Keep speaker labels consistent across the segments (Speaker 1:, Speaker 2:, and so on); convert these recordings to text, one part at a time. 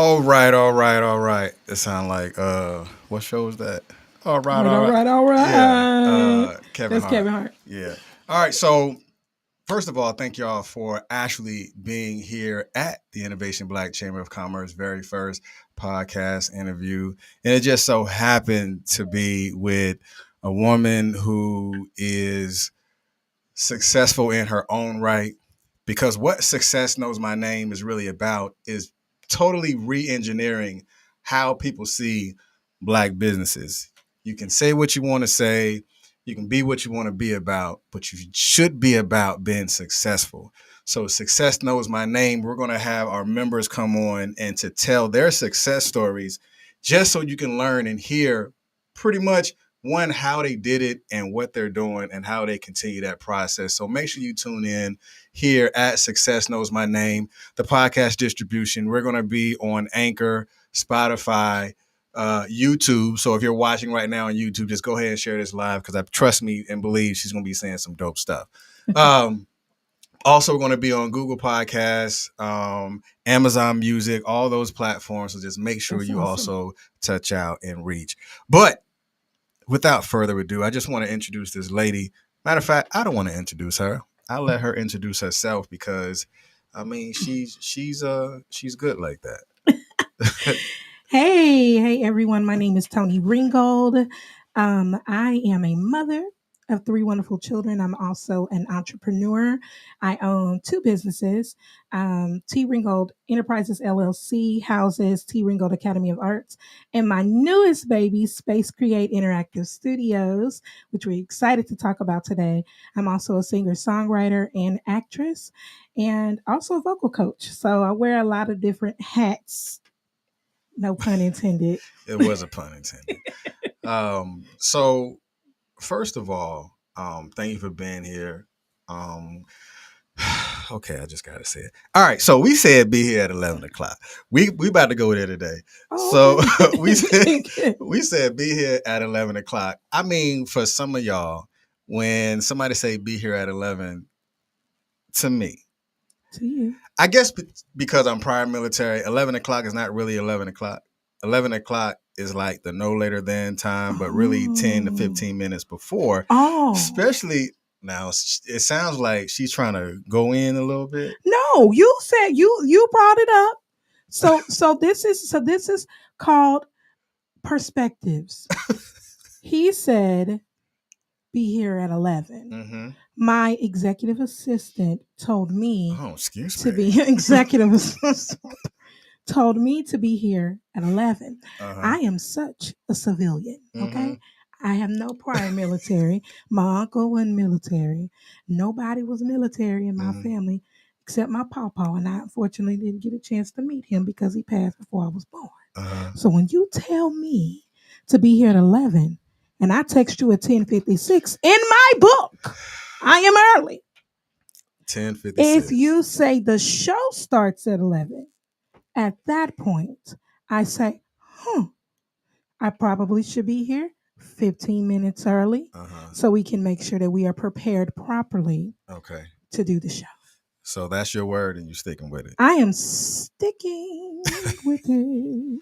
Speaker 1: All right, all right, all right. It sound like what show is that? All right, all
Speaker 2: All
Speaker 1: right.
Speaker 2: right, all
Speaker 1: Yeah,
Speaker 2: right.
Speaker 1: Kevin
Speaker 2: That's
Speaker 1: Hart.
Speaker 2: Kevin Hart.
Speaker 1: Yeah. All right. So first of all, thank y'all for actually being here at the Innovation Black Chamber of Commerce very first podcast interview, and it just so happened to be with a woman who is successful in her own right, because what Success Knows My Name is really about is totally re-engineering how people see black businesses. You can say what you want to say, you can be what you want to be about, but you should be about being successful. So Success Knows My Name, we're going to have our members come on and to tell their success stories, just so you can learn and hear pretty much one, how they did it and what they're doing and how they continue that process. So make sure you tune in here at Success Knows My Name, the podcast distribution. We're going to be on Anchor, Spotify, YouTube. So if you're watching right now on YouTube, just go ahead and share this live, because I trust me and believe she's going to be saying some dope stuff. Also, we're going to be on Google Podcasts, Amazon Music, all those platforms. So just make sure you also touch out and reach. But without further ado, I just want to introduce this lady. Matter of fact, I don't want to introduce her. I'll let her introduce herself, because I mean she's good like that.
Speaker 2: Hey everyone. My name is Toni Ringgold. I am a mother of three wonderful children. I'm also an entrepreneur. I own two businesses. T Ringgold Enterprises LLC houses T Ringgold Academy of Arts, and my newest baby, Space Create Interactive Studios, which we're excited to talk about today. I'm also a singer, songwriter, and actress, and also a vocal coach. So I wear a lot of different hats. No pun intended.
Speaker 1: It was a pun intended. So first of all, thank you for being here. Okay, I just gotta say it. All right, so we said be here at 11 o'clock. We about to go there today. So we said be here at 11 o'clock. I mean, for some of y'all, when somebody say be here at 11, to me,
Speaker 2: To you.
Speaker 1: I guess because I'm prior military, 11 o'clock is not really 11 o'clock. 11 o'clock is like the no later than time, but really 10 to 15 minutes before. Especially now, it sounds like she's trying to go in a little bit.
Speaker 2: No, you said you brought it up. So this is called perspectives. He said be here at 11.
Speaker 1: Mm-hmm.
Speaker 2: My executive assistant told me
Speaker 1: to
Speaker 2: be executive assistant told me to be here at 11. I am such a civilian, okay? Mm-hmm. I have no prior military. My uncle wasn't military. Nobody was military in my family except my pawpaw, and I unfortunately didn't get a chance to meet him because he passed before I was born. So when you tell me to be here at 11 and I text you at 10:56, in my book, I am early.
Speaker 1: 10:56.
Speaker 2: If you say the show starts at 11, at that point, I say, I probably should be here 15 minutes early so we can make sure that we are prepared properly to do the show.
Speaker 1: So that's your word and you're sticking with it.
Speaker 2: I am sticking with it.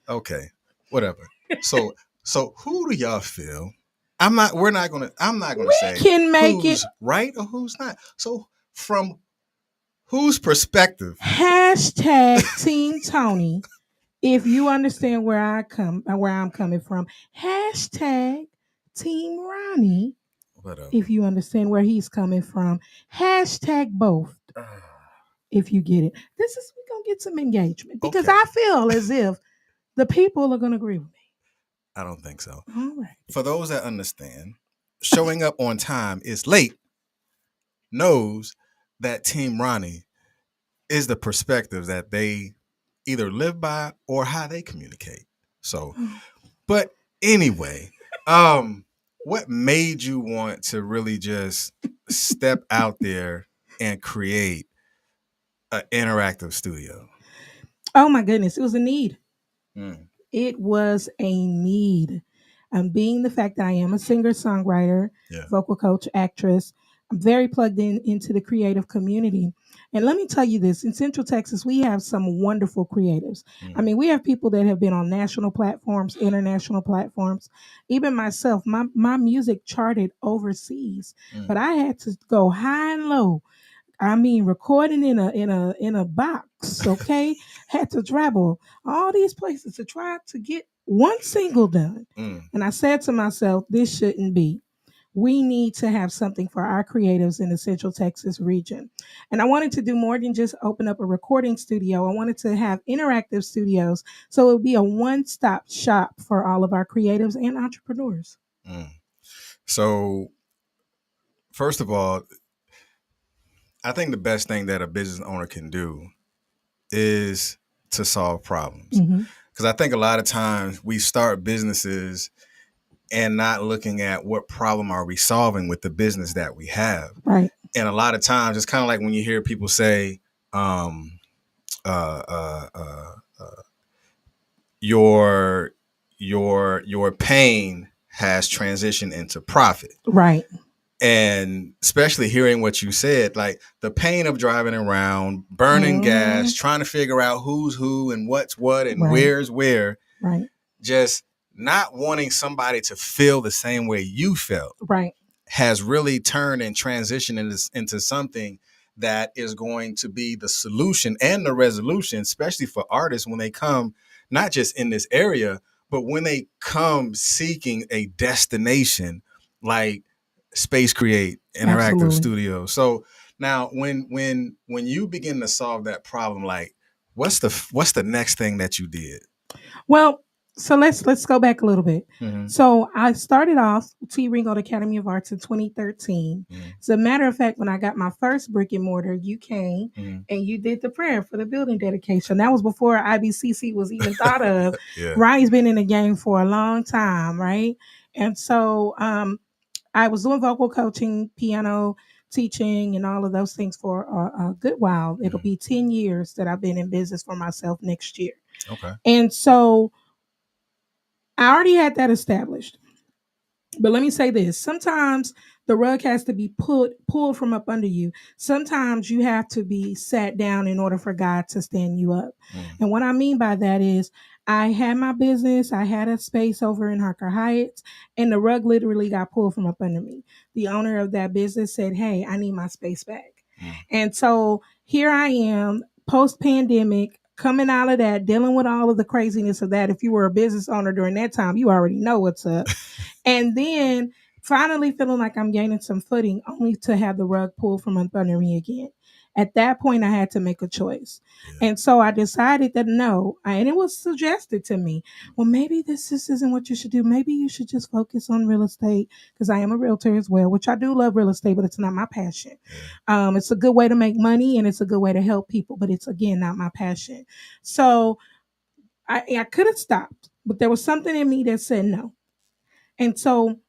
Speaker 1: Okay, whatever. So who do y'all feel? I'm not gonna say
Speaker 2: can make
Speaker 1: who's right or who's not. So from whose perspective?
Speaker 2: Hashtag Team Toni. If you understand where I'm coming from. Hashtag Team Ronnie.
Speaker 1: Whatever.
Speaker 2: If you understand where he's coming from. Hashtag both. If you get it. We're going to get some engagement. Because I feel as if the people are going to agree with me.
Speaker 1: I don't think so.
Speaker 2: All right.
Speaker 1: For those that understand, showing up on time is late knows that Team Ronnie is the perspective that they either live by or how they communicate. So, but anyway, what made you want to really just step out there and create an interactive studio?
Speaker 2: Oh my goodness, it was a need. It was a need. Being the fact that I am a singer-songwriter, vocal coach, actress, I'm very plugged into the creative community. And let me tell you this, in Central Texas, we have some wonderful creatives. I
Speaker 1: Mm,
Speaker 2: mean, we have people that have been on national platforms, international platforms. Even myself, my music charted overseas,
Speaker 1: mm,
Speaker 2: but I had to go high and low. I mean, recording in a box, okay? Had to travel all these places to try to get one single done.
Speaker 1: mm.
Speaker 2: And I said to myself, this shouldn't be. We need to have something for our creatives in the Central Texas region. And I wanted to do more than just open up a recording studio. I wanted to have interactive studios so it would be a one-stop shop for all of our creatives and entrepreneurs.
Speaker 1: Mm. So, first of all, I think the best thing that a business owner can do is to solve problems.
Speaker 2: Hmm.
Speaker 1: Because I think a lot of times we start businesses and not looking at what problem are we solving with the business that we have.
Speaker 2: Right.
Speaker 1: And a lot of times it's kind of like when you hear people say, um, uh, uh, uh, your your pain has transitioned into profit.
Speaker 2: Right.
Speaker 1: And especially hearing what you said, like the pain of driving around, burning
Speaker 2: Hmm.
Speaker 1: gas, trying to figure out who's who and what's what and
Speaker 2: Right.
Speaker 1: where's where,
Speaker 2: Right.
Speaker 1: just not wanting somebody to feel the same way you felt
Speaker 2: Right.
Speaker 1: has really turned and transitioned into something that is going to be the solution and the resolution, especially for artists when they come, not just in this area, but when they come seeking a destination like Space Create Interactive
Speaker 2: Absolutely.
Speaker 1: Studio. So now when you begin to solve that problem, like what's the next thing that you did?
Speaker 2: Well, so let's go back a little bit.
Speaker 1: Mm-hmm.
Speaker 2: So I started off T. Ringgold Academy of Arts in 2013.
Speaker 1: Mm-hmm.
Speaker 2: As a matter of fact, when I got my first brick and mortar, you came
Speaker 1: Mm-hmm.
Speaker 2: and you did the prayer for the building dedication. That was before IBCC was even thought of.
Speaker 1: Yeah.
Speaker 2: Ronnie's been in the game for a long time, right? And so I was doing vocal coaching, piano teaching, and all of those things for a good while. It'll
Speaker 1: Mm-hmm.
Speaker 2: be 10 years that I've been in business for myself next year.
Speaker 1: Okay.
Speaker 2: And so I already had that established. But let me say this. Sometimes the rug has to be pulled from up under you. Sometimes you have to be sat down in order for God to stand you up.
Speaker 1: Mm-hmm.
Speaker 2: And what I mean by that is I had my business, I had a space over in Harker Heights, and the rug literally got pulled from up under me. The owner of that business said, "Hey, I need my space back." And so here I am, post pandemic, coming out of that, dealing with all of the craziness of that. If you were a business owner during that time, you already know what's up. And then finally feeling like I'm gaining some footing, only to have the rug pulled from under me again. At that point, I had to make a choice.
Speaker 1: Yeah.
Speaker 2: And so I decided that no, and it was suggested to me, well, maybe this just isn't what you should do. Maybe you should just focus on real estate because I am a realtor as well, which I do love real estate, but it's not my passion. It's a good way to make money and it's a good way to help people, but it's again not my passion. So I could have stopped, but there was something in me that said no. And so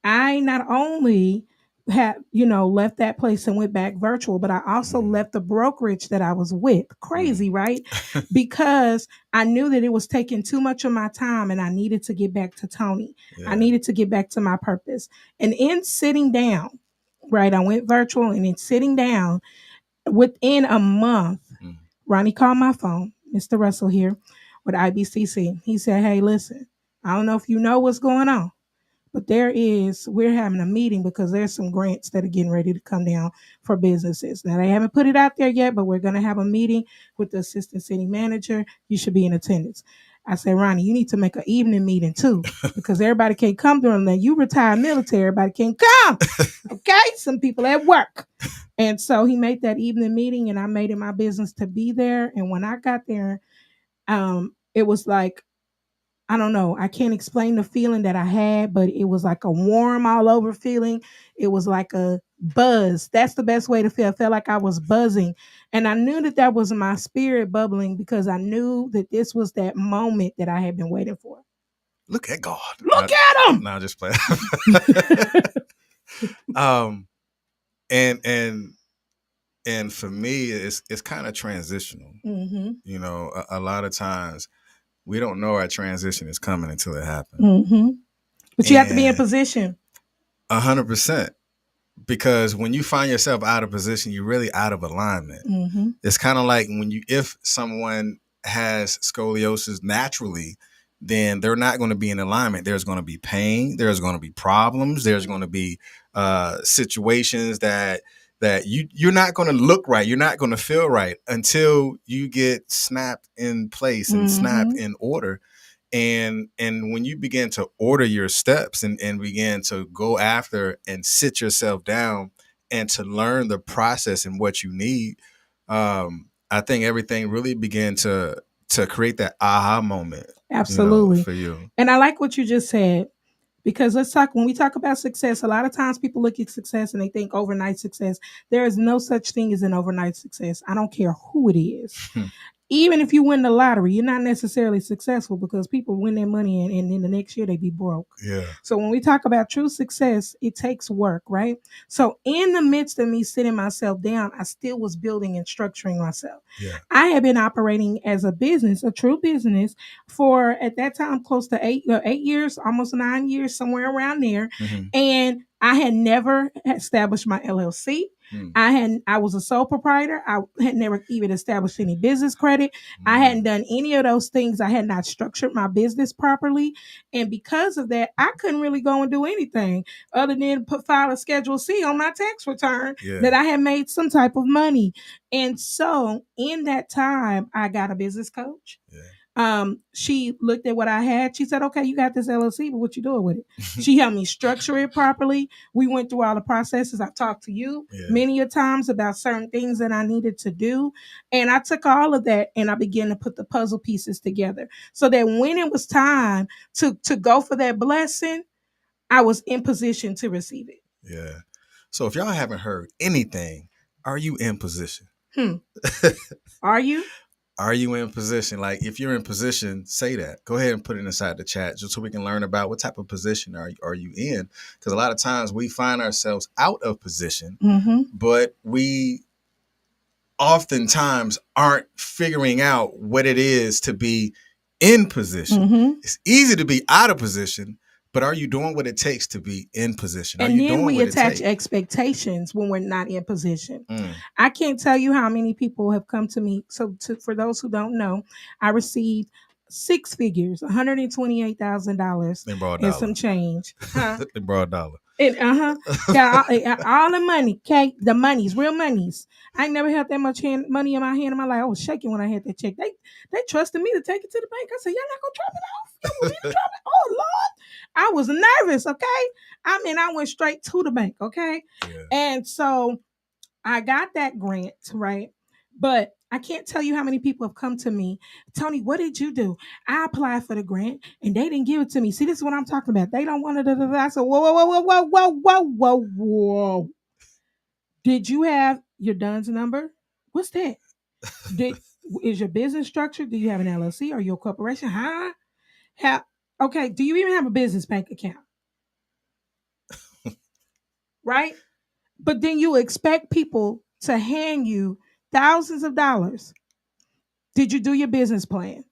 Speaker 2: I not only had, left that place and went back virtual, but I also
Speaker 1: Mm-hmm.
Speaker 2: left the brokerage that I was with. Crazy, right? Because I knew that it was taking too much of my time and I needed to get back to Toni. I
Speaker 1: Yeah.
Speaker 2: needed to get back to my purpose. And in sitting down, right, I went virtual and in sitting down within a month,
Speaker 1: Mm.
Speaker 2: Ronnie called my phone, Mr. Russell here with IBCC. He said, "Hey, listen, I don't know if you know what's going on, but we're having a meeting because there's some grants that are getting ready to come down for businesses. Now, they haven't put it out there yet, but we're going to have a meeting with the assistant city manager. You should be in attendance." I said, "Ronnie, you need to make an evening meeting too, because everybody can't come during that. You retired military, everybody can't come. Okay? Some people at work." And so he made that evening meeting, and I made it my business to be there. And when I got there, it was like, I don't know. I can't explain the feeling that I had, but it was like a warm all over feeling. It was like a buzz. That's the best way to feel. I felt like I was buzzing. And I knew that that was my spirit bubbling because I knew that this was that moment that I had been waiting for.
Speaker 1: Look at God.
Speaker 2: Look at him.
Speaker 1: Now just play. um, and and for me, it's kind of transitional.
Speaker 2: Mm-hmm.
Speaker 1: A lot of times we don't know our transition is coming until it happens.
Speaker 2: Mm-hmm. But you have to be in
Speaker 1: And
Speaker 2: position.
Speaker 1: 100%. because when you find yourself out of position, you're really out of alignment.
Speaker 2: Mm-hmm.
Speaker 1: It's kind of like if someone has scoliosis naturally, then they're not going to be in alignment. There's going to be pain. There's going to be problems. There's going to be situations that you're not going to look right. You're not going to feel right until you get snapped in place and snapped in order. And when you begin to order your steps and begin to go after and sit yourself down and to learn the process and what you need, I think everything really began to create that aha moment.
Speaker 2: Absolutely.
Speaker 1: For you.
Speaker 2: And I like what you just said, because when we talk about success, a lot of times people look at success and they think overnight success. There is no such thing as an overnight success. I don't care who it is. Even if you win the lottery, you're not necessarily successful, because people win their money and then the next year they be broke.
Speaker 1: Yeah.
Speaker 2: So when we talk about true success, it takes work, right? So in the midst of me sitting myself down, I still was building and structuring myself.
Speaker 1: Yeah.
Speaker 2: I had been operating as a business, a true business, for at that time close to 8 years, almost 9 years, somewhere around there.
Speaker 1: Mm-hmm.
Speaker 2: And I had never established my LLC. I was a sole proprietor. I had never even established any business credit. I hadn't done any of those things. I had not structured my business properly. And because of that, I couldn't really go and do anything other than file a Schedule C on my tax return that I had made some type of money. And so in that time, I got a business coach. She looked at what I had. She said, okay, you got this LLC, but what you doing with it? She helped me structure it properly. We went through all the processes. I talked to you many a times about certain things that I needed to do. And I took all of that and I began to put the puzzle pieces together so that when it was time to go for that blessing, I was in position to receive it.
Speaker 1: Yeah. So if y'all haven't heard anything, are you in position?
Speaker 2: Are you?
Speaker 1: Are you in position? Like, if you're in position, say that. Go ahead and put it inside the chat just so we can learn about what type of position are you in. Because a lot of times we find ourselves out of position, but we oftentimes aren't figuring out what it is to be in position. It's easy to be out of position, but are you doing what it takes to be in position?
Speaker 2: And then we attach expectations when we're not in position. I can't tell you how many people have come to me. So for those who don't know, I received 6 figures, $128,000 and some change.
Speaker 1: In broad dollar.
Speaker 2: And got all the money, okay? The money's real monies. I ain't never had that much money in my hand in my life. I was shaking when I had that check. They trusted me to take it to the bank. I said, y'all not gonna drop it off? Y'all want me to drop it? Oh Lord. I was nervous, okay? I mean, I went straight to the bank, okay? Yeah. And so I got that grant, right? But I can't tell you how many people have come to me, Toni, what did you do? I applied for the grant and they didn't give it to me. See, this is what I'm talking about. They don't want it. I said, whoa. Did you have your DUNS number? What's that? Is your business structured? Do you have an LLC or your corporation? Huh? Okay, do you even have a business bank account? Right? But then you expect people to hand you thousands of dollars. Did you do your business plan?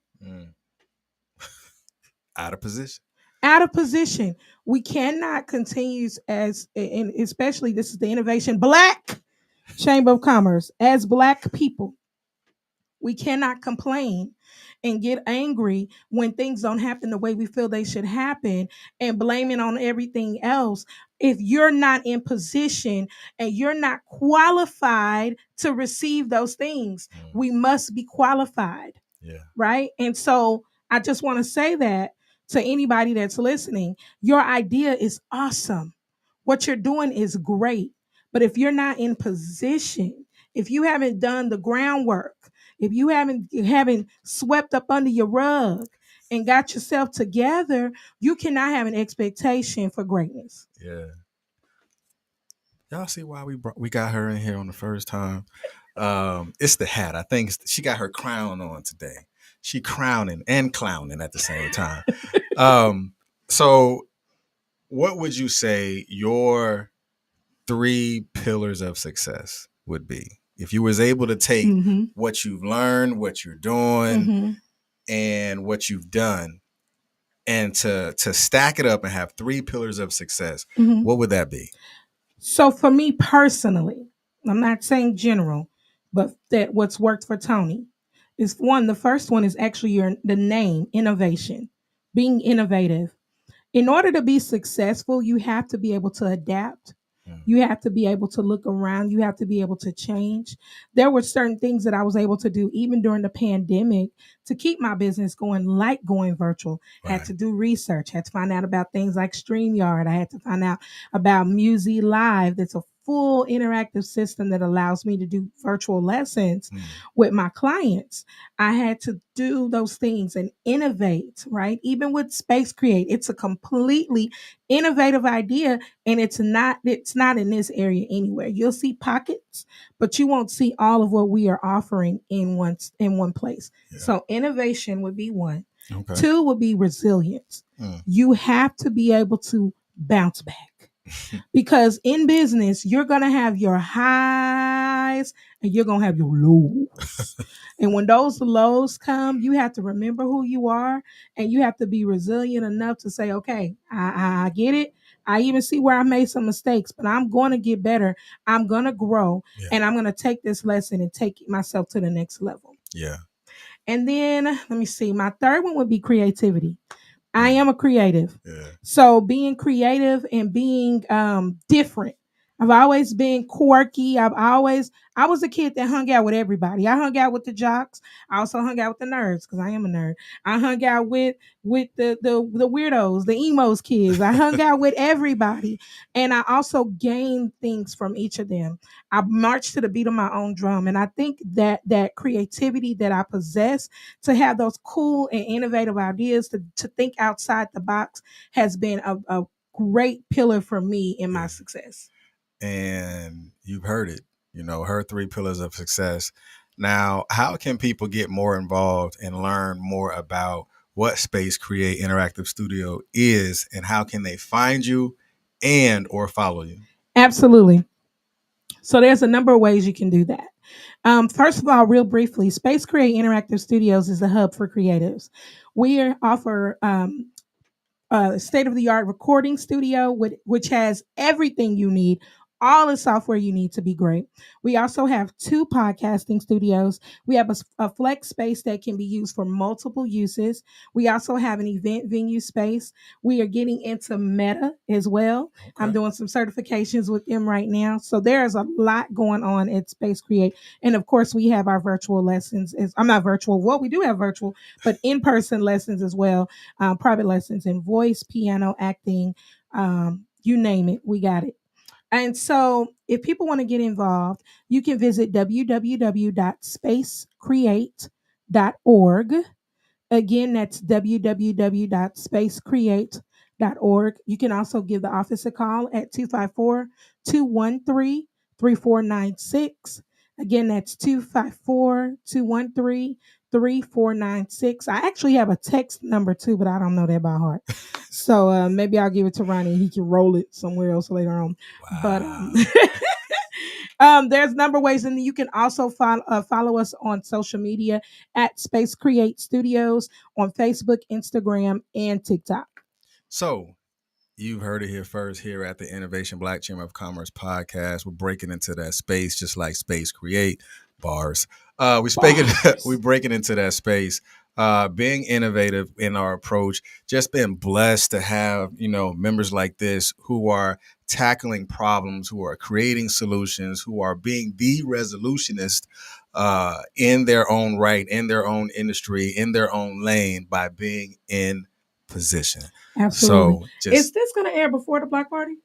Speaker 1: Out of position.
Speaker 2: Out of position. We cannot continue as, and especially this is the Innovation Black Chamber of Commerce, as Black people. We cannot complain and get angry when things don't happen the way we feel they should happen and blame it on everything else. If you're not in position and you're not qualified to receive those things, we must be qualified. Yeah. Right. And so I just want to say that to anybody that's listening, your idea is awesome. What you're doing is great. But if you're not in position, if you haven't done the groundwork, if you haven't swept up under your rug and got yourself together, you cannot have an expectation for greatness.
Speaker 1: Yeah. Y'all see why we got her in here on the first time? It's the hat. I think she got her crown on today. She crowning and clowning at the same time. So what would you say your 3 pillars of success would be? If you was able to take what you've learned, what you're doing, and what you've done, and to stack it up and have 3 pillars of success, what would that be?
Speaker 2: So for me personally, I'm not saying general, but that what's worked for Toni is one. The first one is actually the name innovation, being innovative. In order to be successful, you have to be able to adapt.
Speaker 1: Mm.
Speaker 2: You have to be able to look around. You have to be able to change. There were certain things that I was able to do even during the pandemic to keep my business going, like going virtual. Had
Speaker 1: Right.
Speaker 2: to do research, had to find out about things like StreamYard. I had to find out about Musi Live. That's a full interactive system that allows me to do virtual lessons
Speaker 1: Mm.
Speaker 2: with my clients. I had to do those things and innovate, right? Even with Space Create, it's a completely innovative idea, and it's not in this area anywhere. You'll see pockets, but you won't see all of what we are offering in one place.
Speaker 1: Yeah.
Speaker 2: So innovation would be one.
Speaker 1: Okay.
Speaker 2: Two would be resilience.
Speaker 1: Mm.
Speaker 2: You have to be able to bounce back. Because in business, you're going to have your highs and you're going to have your lows. And when those lows come, you have to remember who you are and you have to be resilient enough to say, okay, I get it. I even see where I made some mistakes, but I'm going to get better. I'm going to grow
Speaker 1: Yeah.
Speaker 2: and I'm going to take this lesson and take myself to the next level.
Speaker 1: Yeah.
Speaker 2: And then let me see, my third one would be creativity. I
Speaker 1: Mm.
Speaker 2: am a creative.
Speaker 1: Yeah.
Speaker 2: So being creative and being different. I've always been quirky. I was a kid that hung out with everybody. I hung out with the jocks. I also hung out with the nerds because I am a nerd. I hung out with the weirdos, the emos kids. I hung out with everybody. And I also gained things from each of them. I marched to the beat of my own drum. And I think that creativity that I possess to have those cool and innovative ideas to think outside the box has been a great pillar for me in my
Speaker 1: Yeah.
Speaker 2: success.
Speaker 1: And you've heard it, her three pillars of success. Now, how can people get more involved and learn more about what Space Create Interactive Studio is, and how can they find you and or follow you?
Speaker 2: Absolutely. So there's a number of ways you can do that. First of all, real briefly, Space Create Interactive Studios is a hub for creatives. We offer state of the art recording studio, which has everything you need, all the software you need to be great. We also have two podcasting studios. We have a flex space that can be used for multiple uses. We also have an event venue space. We are getting into Meta as well. I'm
Speaker 1: Okay.
Speaker 2: doing some certifications with them right now. So there's a lot going on at Space Create. And of course, we have our virtual lessons. I'm not virtual. Well, we do have virtual, but in person lessons as well, private lessons in voice, piano, acting, you name it, we got it. And so, if people want to get involved, you can visit www.spacecreate.org. Again, that's www.spacecreate.org. You can also give the office a call at 254-213-3496. Again, that's 254-213-3496. I actually have a text number too, but I don't know that by heart. So maybe I'll give it to Ronnie and he can roll it somewhere else later on. But
Speaker 1: Wow.
Speaker 2: there's number of ways, and you can also follow us on social media at Space Create Studios on Facebook, Instagram, and TikTok.
Speaker 1: So you've heard it here first, here at the Innovation Black Chamber of Commerce podcast. We're breaking into that space just like Space Create bars. We breaking into that space. Being innovative in our approach, just been blessed to have, members like this who are tackling problems, who are creating solutions, who are being the resolutionist in their own right, in their own industry, in their own lane by being in position.
Speaker 2: Absolutely.
Speaker 1: So
Speaker 2: Is
Speaker 1: just,
Speaker 2: this going to air before the Black Party?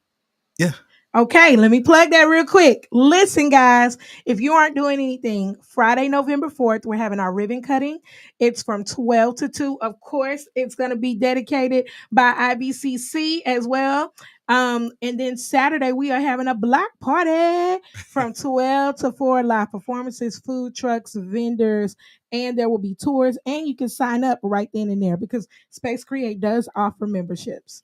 Speaker 1: yeah.
Speaker 2: Okay, let me plug that real quick. Listen, guys, if you aren't doing anything, Friday, November 4th, we're having our ribbon cutting. It's from 12 to 2. Of course, it's going to be dedicated by IBCC as well. And then Saturday, we are having a block party from 12 to 4. Live performances, food trucks, vendors, and there will be tours. And you can sign up right then and there because Space Create does offer memberships.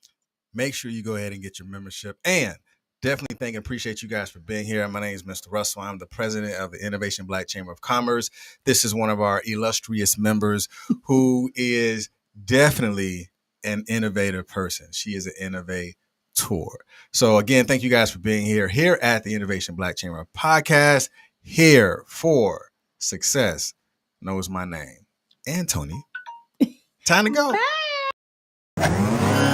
Speaker 1: Make sure you go ahead and get your membership. And definitely thank and appreciate you guys for being here. My name is Mr. Russell. I'm the president of the Innovation Black Chamber of Commerce. This is one of our illustrious members who is definitely an innovative person. She is an innovator. tour. So again, thank you guys for being here at the Innovation Black Chamber podcast, here for success knows my name. And Toni, time to go.
Speaker 2: Bye.